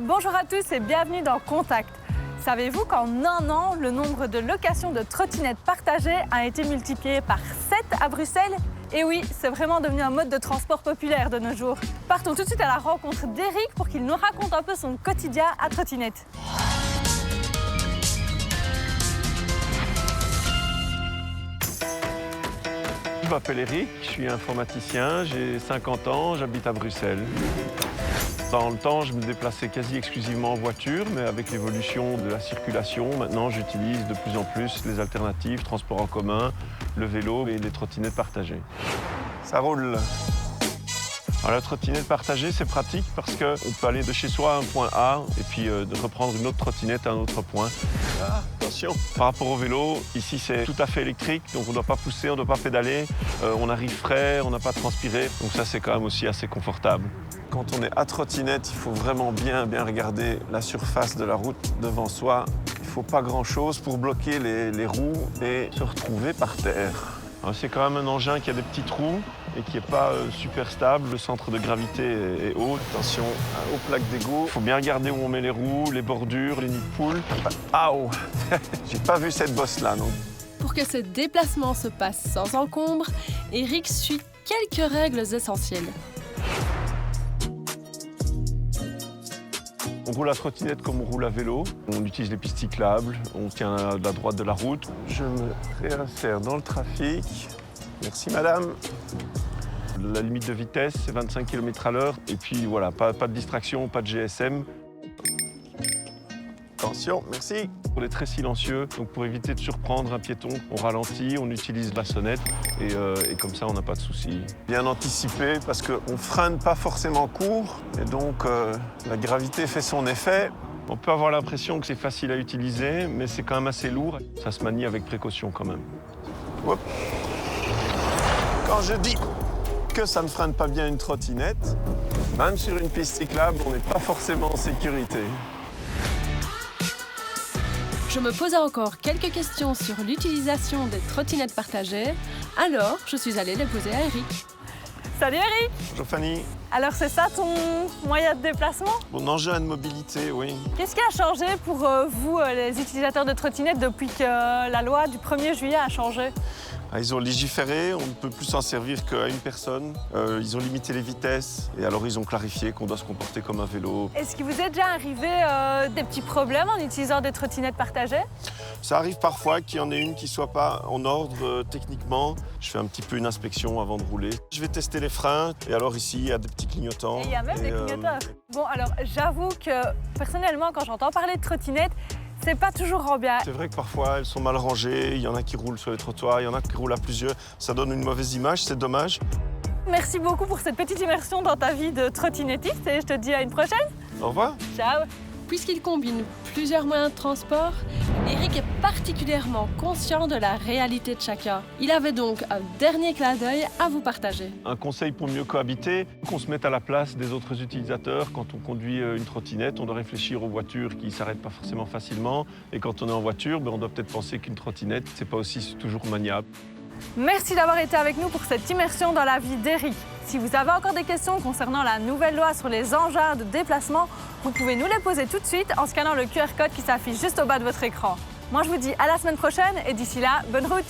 Bonjour à tous et bienvenue dans Contact. Savez-vous qu'en un an, le nombre de locations de trottinettes partagées a été multiplié par 7 à Bruxelles? Et oui, c'est vraiment devenu un mode de transport populaire de nos jours. Partons tout de suite à la rencontre d'Eric pour qu'il nous raconte un peu son quotidien à trottinette. Je m'appelle Eric, je suis informaticien, j'ai 50 ans, j'habite à Bruxelles. Dans le temps, je me déplaçais quasi exclusivement en voiture, mais avec l'évolution de la circulation, maintenant j'utilise de plus en plus les alternatives, transport en commun, le vélo et les trottinettes partagées. Ça roule. Alors, la trottinette partagée, c'est pratique parce qu'on peut aller de chez soi à un point A et puis de reprendre une autre trottinette à un autre point. Ah, attention. Par rapport au vélo, ici c'est tout à fait électrique, donc on ne doit pas pousser, on ne doit pas pédaler, on arrive frais, on n'a pas à transpirer, donc ça c'est quand même aussi assez confortable. Quand on est à trottinette, il faut vraiment bien regarder la surface de la route devant soi. Il ne faut pas grand-chose pour bloquer les roues et se retrouver par terre. C'est quand même un engin qui a des petits trous et qui n'est pas super stable. Le centre de gravité est haut. Attention aux plaques d'égout. Il faut bien regarder où on met les roues, les bordures, les nids de poules. Ah oh j'ai pas vu cette bosse-là, non. Pour que ce déplacement se passe sans encombre, Eric suit quelques règles essentielles. On roule à trottinette comme on roule à vélo. On utilise les pistes cyclables, on tient à la droite de la route. Je me réinsère dans le trafic. Merci madame. La limite de vitesse, c'est 25 km/h. Et puis voilà, pas de distraction, pas de GSM. Attention, merci. On est très silencieux, donc pour éviter de surprendre un piéton, on ralentit, on utilise la sonnette et comme ça, on n'a pas de soucis. Bien anticiper parce qu'on ne freine pas forcément court et donc la gravité fait son effet. On peut avoir l'impression que c'est facile à utiliser, mais c'est quand même assez lourd. Ça se manie avec précaution quand même. Hop. Quand je dis que ça ne freine pas bien une trottinette, même sur une piste cyclable, on n'est pas forcément en sécurité. Je me posais encore quelques questions sur l'utilisation des trottinettes partagées, alors je suis allée les poser à Eric. Salut Eric! Bonjour Fanny. Alors c'est ça ton moyen de déplacement? Mon engin de mobilité, oui. Qu'est-ce qui a changé pour vous, les utilisateurs de trottinettes, depuis que la loi du 1er juillet a changé? Ils ont légiféré, on ne peut plus s'en servir qu'à une personne. Ils ont limité les vitesses et alors ils ont clarifié qu'on doit se comporter comme un vélo. Est-ce qu'il vous est déjà arrivé des petits problèmes en utilisant des trottinettes partagées? Ça arrive parfois qu'il y en ait une qui ne soit pas en ordre techniquement. Je fais un petit peu une inspection avant de rouler. Je vais tester les freins et alors ici, il y a des petits clignotants. Et il y a même des clignoteurs. Bon, alors j'avoue que personnellement, quand j'entends parler de trottinettes, c'est pas toujours rend bien. C'est vrai que parfois, elles sont mal rangées. Il y en a qui roulent sur les trottoirs, il y en a qui roulent à plusieurs. Ça donne une mauvaise image, c'est dommage. Merci beaucoup pour cette petite immersion dans ta vie de trottinettiste et je te dis à une prochaine. Au revoir. Ciao. Puisqu'il combine plusieurs moyens de transport, Eric est particulièrement conscient de la réalité de chacun. Il avait donc un dernier clin d'œil à vous partager. Un conseil pour mieux cohabiter, qu'on se mette à la place des autres utilisateurs. Quand on conduit une trottinette, on doit réfléchir aux voitures qui ne s'arrêtent pas forcément facilement. Et quand on est en voiture, on doit peut-être penser qu'une trottinette, c'est pas aussi toujours maniable. Merci d'avoir été avec nous pour cette immersion dans la vie d'Eric. Si vous avez encore des questions concernant la nouvelle loi sur les engins de déplacement, vous pouvez nous les poser tout de suite en scannant le QR code qui s'affiche juste au bas de votre écran. Moi, je vous dis à la semaine prochaine et d'ici là, bonne route!